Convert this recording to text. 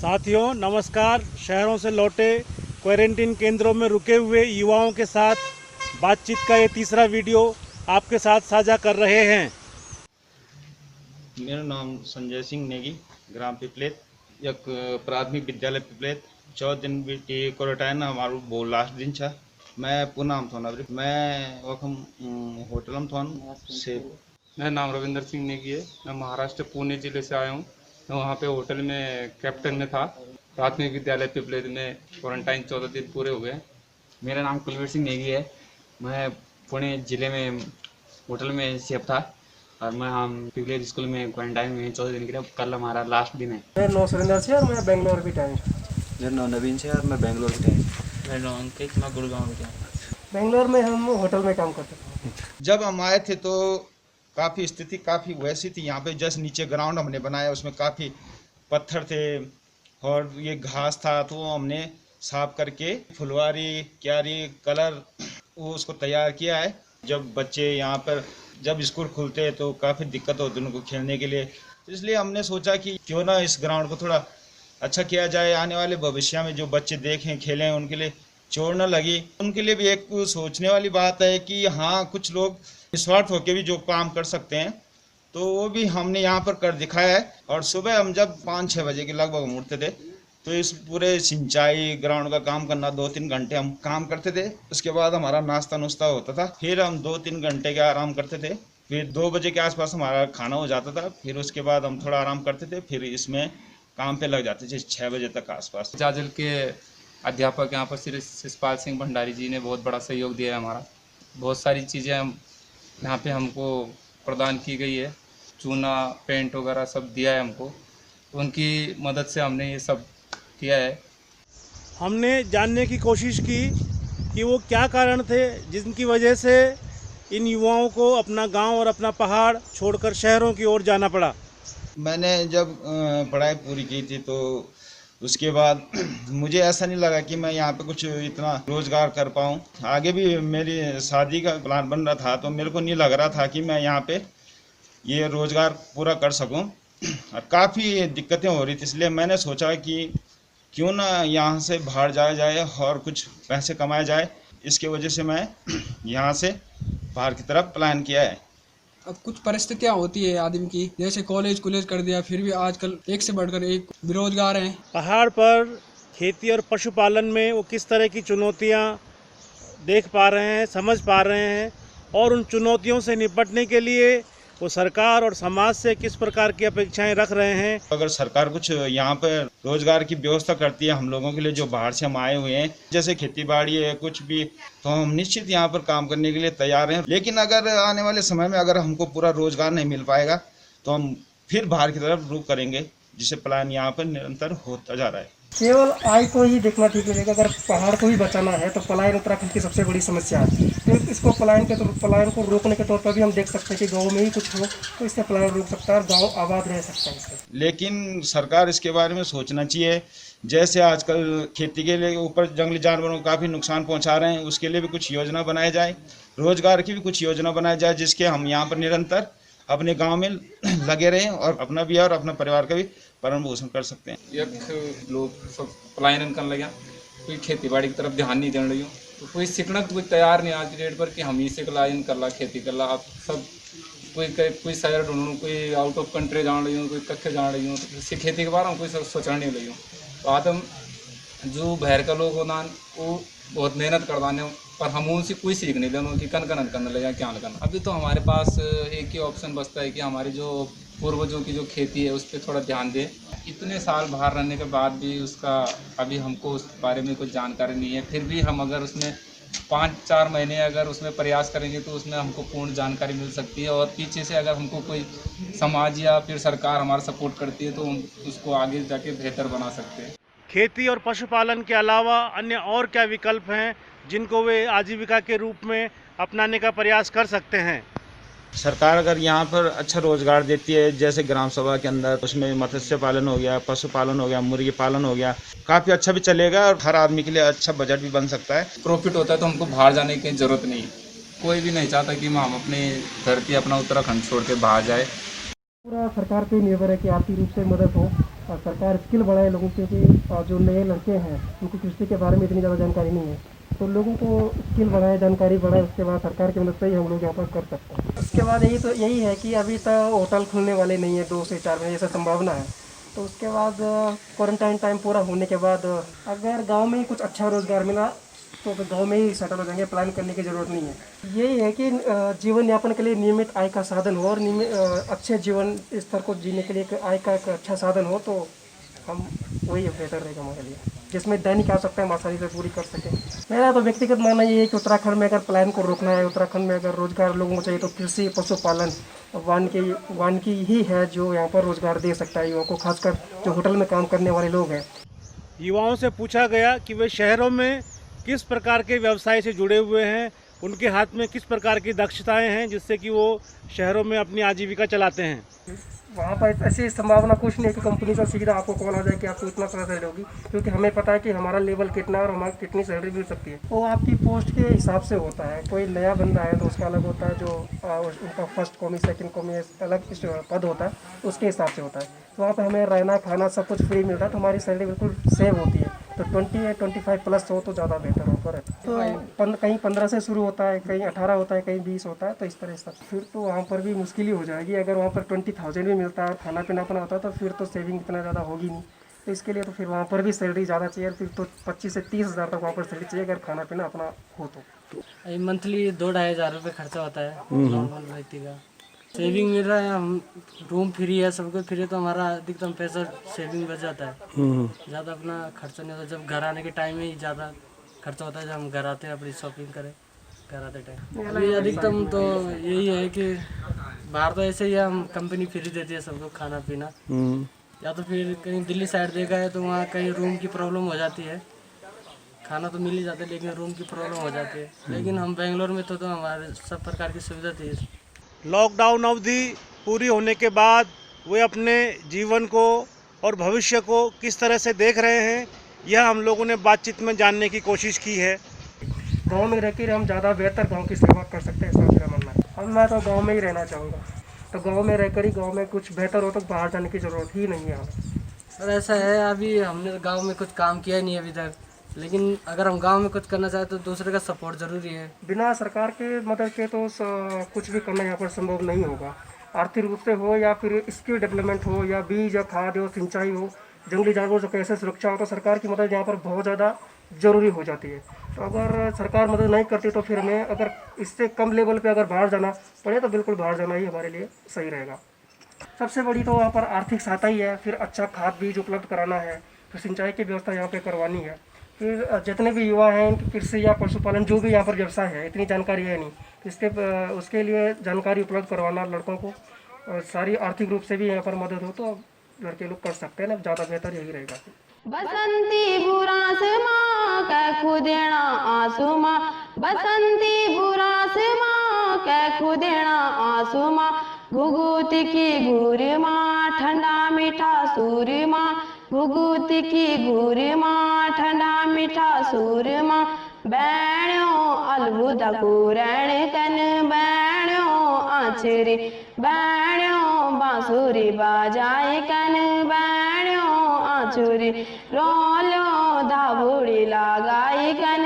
साथियों नमस्कार। शहरों से लौटे क्वारंटीन केंद्रों में रुके हुए युवाओं के साथ बातचीत का ये तीसरा वीडियो आपके साथ साझा कर रहे हैं। मेरा नाम संजय सिंह नेगी, ग्राम पिपलेत, एक प्राथमिक विद्यालय पिपलेत। 14 दिन भी क्वारंटाइन हमारू वो लास्ट दिन छा। मैं पुनाम थोन अभी मैं वखम होटल में थोन से। मेरा नाम रविंदर सिंह नेगी है। मैं महाराष्ट्र पुणे जिले से आया हूँ। मैं वहाँ पे होटल में कैप्टन में था। प्राथमिक विद्यालय पिपलेद में क्वारंटाइन 14 दिन पूरे हो गए। मेरा नाम कुलवीर सिंह नेगी है। मैं पुणे जिले में होटल में शेफ था और मैं हम पिपलेद स्कूल में क्वारंटाइन में 14 दिन के लिए। कल हमारा लास्ट दिन है। मेरा नाम सुरेंद्र से और मैं बेंगलोर भी टाइम। मेरा नाम नवीन से और मैं बेंगलोर के टाइम। मेरा नाम अंकित, मैं गुड़गांव के। बेंगलोर में हम होटल में काम करते थे। जब हम आए थे तो काफ़ी स्थिति काफ़ी वैसी थी। यहाँ पे जस्ट नीचे ग्राउंड हमने बनाया, उसमें काफ़ी पत्थर थे और ये घास था, तो हमने साफ करके फुलवारी क्यारी कलर वो उसको तैयार किया है। जब बच्चे यहाँ पर जब स्कूल खुलते हैं तो काफ़ी दिक्कत होती है उनको खेलने के लिए, इसलिए हमने सोचा कि क्यों ना इस ग्राउंड को थोड़ा अच्छा किया जाए। आने वाले भविष्य में जो बच्चे देखें खेलें उनके लिए चोट न लगी। उनके लिए भी एक सोचने वाली बात है कि हाँ कुछ लोग निस्वार्थ होकर भी जो काम कर सकते हैं तो वो भी हमने यहाँ पर कर दिखाया है। और सुबह हम जब 5-6 बजे के लगभग हम उठते थे तो इस पूरे सिंचाई ग्राउंड का काम करना 2-3 घंटे हम काम करते थे। उसके बाद हमारा नाश्ता नुश्ता होता था, फिर हम 2-3 घंटे के आराम करते थे, फिर 2 बजे के आसपास हमारा खाना हो जाता था, फिर उसके बाद हम थोड़ा आराम करते थे, फिर इसमें काम पे लग जाते थे 6 बजे तक आसपास। जाजल के अध्यापक यहाँ पर श्री शिषपाल सिंह भंडारी जी ने बहुत बड़ा सहयोग दिया है हमारा। बहुत सारी चीज़ें हम यहाँ पे हमको प्रदान की गई है, चूना पेंट वगैरह सब दिया है हमको। उनकी मदद से हमने ये सब किया है। हमने जानने की कोशिश की कि वो क्या कारण थे जिनकी वजह से इन युवाओं को अपना गांव और अपना पहाड़ छोड़कर शहरों की ओर जाना पड़ा। मैंने जब पढ़ाई पूरी की थी तो उसके बाद मुझे ऐसा नहीं लगा कि मैं यहाँ पे कुछ इतना रोज़गार कर पाऊँ। आगे भी मेरी शादी का प्लान बन रहा था तो मेरे को नहीं लग रहा था कि मैं यहाँ पे ये रोज़गार पूरा कर सकूँ और काफ़ी दिक्कतें हो रही थी। इसलिए मैंने सोचा कि क्यों ना यहाँ से बाहर जाया जाए और कुछ पैसे कमाया जाए। इसके वजह से मैं यहाँ से बाहर की तरफ प्लान किया है। अब कुछ परिस्थितियाँ होती है आदमी की, जैसे कॉलेज कर दिया, फिर भी आजकल एक से बढ़कर एक बेरोजगार हैं। पहाड़ पर खेती और पशुपालन में वो किस तरह की चुनौतियाँ देख पा रहे हैं, समझ पा रहे हैं और उन चुनौतियों से निपटने के लिए वो सरकार और समाज से किस प्रकार की अपेक्षाएं रख रहे हैं। अगर सरकार कुछ यहाँ पर रोजगार की व्यवस्था करती है हम लोगों के लिए जो बाहर से हम आए हुए हैं, जैसे खेती बाड़ी है कुछ भी, तो हम निश्चित यहाँ पर काम करने के लिए तैयार हैं। लेकिन अगर आने वाले समय में अगर हमको पूरा रोजगार नहीं मिल पाएगा तो हम फिर बाहर की तरफ रुख करेंगे, जिससे प्लान यहाँ पर निरंतर होता जा रहा है। केवल आय को ही देखना ठीक नहीं, अगर पहाड़ को ही बचाना है तो पलायन उत्तराखंड की सबसे बड़ी समस्या है। तो इसको पलायन को रोकने के तौर पर भी हम देख सकते हैं कि गांव में ही कुछ हो तो इससे पलायन रोक सकता है और गांव आबाद रह सकता है इससे। लेकिन सरकार इसके बारे में सोचना चाहिए। जैसे आजकल खेती के लिए ऊपर जंगली जानवरों को काफ़ी नुकसान पहुंचा रहे हैं, उसके लिए भी कुछ योजना बनाई जाए, रोजगार की भी कुछ योजना बनाई जाए, जिसके हम यहाँ पर निरंतर अपने गांव में लगे रहें और अपना भी और अपना परिवार का भी भरण पोषण कर सकते हैं। एक लोग सब पलायन कर लगे, कोई खेती बाड़ी की तरफ ध्यान नहीं देने लगे, तो कोई सीखना कोई तैयार नहीं आज की डेट पर कि हम इसे पलायन कर ला, खेती कर ला। अब सब कोई शहर ढूंढूँ, कोई आउट ऑफ कंट्री जान रही हूँ, कोई कखे जान रही हूँ, तो किसी खेती के बारे में कोई सोचना नहीं लगी हूँ। तो आदम जो बाहर का लोग होना वो बहुत मेहनत कर दाने, पर हम उनसे कोई सीख नहीं लेना कि कन करने लगे क्या करना। अभी तो हमारे पास एक ही ऑप्शन बचता है कि हमारी जो पूर्वजों की जो खेती है उस पर थोड़ा ध्यान दें। इतने साल बाहर रहने के बाद भी उसका अभी हमको उस बारे में कुछ जानकारी नहीं है। फिर भी हम अगर उसमें 5-4 महीने अगर उसमें प्रयास करेंगे तो उसमें हमको पूर्ण जानकारी मिल सकती है और पीछे से अगर हमको कोई समाज या फिर सरकार हमारा सपोर्ट करती है तो हम उसको आगे जाके बेहतर बना सकते हैं। खेती और पशुपालन के अलावा अन्य और क्या विकल्प हैं जिनको वे आजीविका के रूप में अपनाने का प्रयास कर सकते हैं। सरकार अगर यहाँ पर अच्छा रोजगार देती है, जैसे ग्राम सभा के अंदर उसमें मत्स्य पालन हो गया, पशुपालन हो गया, मुर्गी पालन हो गया, काफ़ी अच्छा भी चलेगा और हर आदमी के लिए अच्छा बजट भी बन सकता है। प्रॉफिट होता है तो हमको बाहर जाने की ज़रूरत नहीं। कोई भी नहीं चाहता कि हम अपनी धरती अपना उत्तराखंड छोड़ के बाहर जाए। पूरा सरकार पे निर्भर है कि आर्थिक रूप से मदद हो और सरकार स्किल बढ़ाए लोगों के कि जो नए लड़के हैं उनको कृषि के बारे में इतनी ज़्यादा जानकारी नहीं है, तो लोगों को स्किल बढ़ाए, जानकारी बढ़ाए, उसके बाद सरकार की मदद से ही हम लोग यहाँ पर कर सकते हैं। उसके बाद यही है कि अभी तक होटल खुलने वाले नहीं है, 2 से 4 महीने ऐसा संभावना है। तो उसके बाद क्वारंटाइन टाइम पूरा होने के बाद अगर गांव में कुछ अच्छा रोज़गार मिला तो गांव में ही सेटल हो जाएंगे, प्लान करने की ज़रूरत नहीं है। यही है कि जीवन यापन के लिए नियमित आय का साधन हो और अच्छे जीवन स्तर को जीने के लिए आय का एक अच्छा साधन हो, तो हम वही बेहतर रहेगा हमारे लिए, जिसमें दैनिक आवश्यकताएं हम आसानी से पूरी कर सकें। मेरा तो व्यक्तिगत मानना ये है कि उत्तराखंड में अगर पलायन को रोकना है, उत्तराखंड में अगर रोजगार लोगों को चाहिए तो कृषि, पशुपालन, वानिकी ही है जो यहाँ पर रोजगार दे सकता है युवाओं को, खासकर जो होटल में काम करने वाले लोग हैं। युवाओं से पूछा गया कि वे शहरों में किस प्रकार के व्यवसाय से जुड़े हुए हैं, उनके हाथ में किस प्रकार की दक्षताएं हैं जिससे कि वो शहरों में अपनी आजीविका चलाते हैं। वहाँ पर ऐसी संभावना कुछ नहीं है कि कंपनी से सीधा आपको कॉल आ जाए कि आपको इतना सैलरी होगी, क्योंकि हमें पता है कि हमारा लेवल कितना है और हमारी कितनी सैलरी मिल सकती है। वो आपकी पोस्ट के हिसाब से होता है। कोई नया बंदा है तो उसका अलग होता है, जो उनका फर्स्ट कॉमी, सेकंड कॉमी अलग पद होता है, उसके हिसाब से होता है। तो वहाँ पर हमें रहना, खाना सब कुछ फ्री मिलता है, तो हमारी सैलरी बिल्कुल सेव होती है। तो 20 या 25 प्लस हो तो ज़्यादा बेहतर होता है। तो कहीं 15 से शुरू होता है, कहीं 18 होता है, कहीं 20 होता है, तो इस तरह से फिर तो वहाँ पर भी मुश्किल ही हो जाएगी। अगर वहाँ पर 20,000 भी मिलता है, खाना पीना अपना होता है, तो फिर तो सेविंग इतना ज़्यादा होगी नहीं। तो इसके लिए तो फिर वहाँ पर भी सैलरी ज़्यादा चाहिए, फिर तो 25 से 30 हज़ार तक वहाँ पर सैलरी चाहिए अगर खाना पीना अपना हो तो। मंथली 2-2.5 हज़ार रुपये खर्चा होता है नॉर्मल व्यक्ति का। सेविंग मिल रहा है, हम रूम फ्री है, सब कुछ फ्री है, तो हमारा अधिकतम पैसा सेविंग बच जाता है। ज़्यादा अपना खर्चा नहीं होता। जब घर आने के टाइम में ही ज़्यादा खर्चा होता है, जब हम घर आते हैं अपनी शॉपिंग करें घर आते टाइम। अभी अधिकतम तो यही है कि बाहर तो ऐसे ही हम कंपनी फ्री देती है सबको खाना पीना, या तो फिर कहीं दिल्ली साइड देखा है तो वहाँ कहीं रूम की प्रॉब्लम हो जाती है। खाना तो मिल ही जाता है लेकिन रूम की प्रॉब्लम हो जाती है। लेकिन हम बेंगलोर में तो हमारे सब प्रकार की सुविधा थी। लॉकडाउन अवधि पूरी होने के बाद वे अपने जीवन को और भविष्य को किस तरह से देख रहे हैं, यह हम लोगों ने बातचीत में जानने की कोशिश की है। गांव में रहकर हम ज़्यादा बेहतर गांव की सेवा कर सकते हैं, ऐसा मेरा मानना है। अब मैं तो गांव में ही रहना चाहूँगा, तो गांव में रहकर ही गांव में कुछ बेहतर हो तो बाहर जाने की ज़रूरत ही नहीं है। सर ऐसा है, अभी हमने गांव में कुछ काम किया ही नहीं अभी तक, लेकिन अगर हम गांव में कुछ करना चाहें तो दूसरे का सपोर्ट ज़रूरी है। बिना सरकार के मदद के तो कुछ भी करना यहाँ पर संभव नहीं होगा। आर्थिक रूप से हो या फिर स्किल डेवलपमेंट हो या बीज या खाद हो, सिंचाई हो, जंगली जानवरों की कैसे सुरक्षा हो, तो सरकार की मदद यहाँ पर बहुत ज़्यादा ज़रूरी हो जाती है। तो अगर सरकार मदद नहीं करती तो फिर हमें अगर इससे कम लेवल पे अगर बाहर जाना पड़े तो बिल्कुल बाहर जाना ही हमारे लिए सही रहेगा। सबसे बड़ी तो वहाँ पर आर्थिक सहायता ही है, फिर अच्छा खाद बीज उपलब्ध कराना है, फिर सिंचाई की व्यवस्था यहाँ पर करवानी है। फिर जितने भी युवा हैं इनकी कृषि या पशुपालन जो भी यहाँ पर व्यवसाय है, इतनी जानकारी है नहीं, उसके लिए जानकारी उपलब्ध करवाना लड़कों को, और सारी आर्थिक रूप से भी यहाँ पर मदद हो तो लड़के लोग कर सकते हैं ना, ज़्यादा बेहतर यही रहेगा। बसंती बुरास माँ कै खुदेना आंसू माँ, बसंती बुरास माँ कै खुदेना आंसू माँ, घुघुत की घूर माँ ठंडा मीठा सूर माँ, घुघुत की घूर माँ ठंडा मीठा सूर माँ, बैणो अलबुदा कुरण कन बैणो आचरी, बैणो बांसुरी बाजाए कन बैणो आचुरी, रोलो धाबुड़ी लगाई कन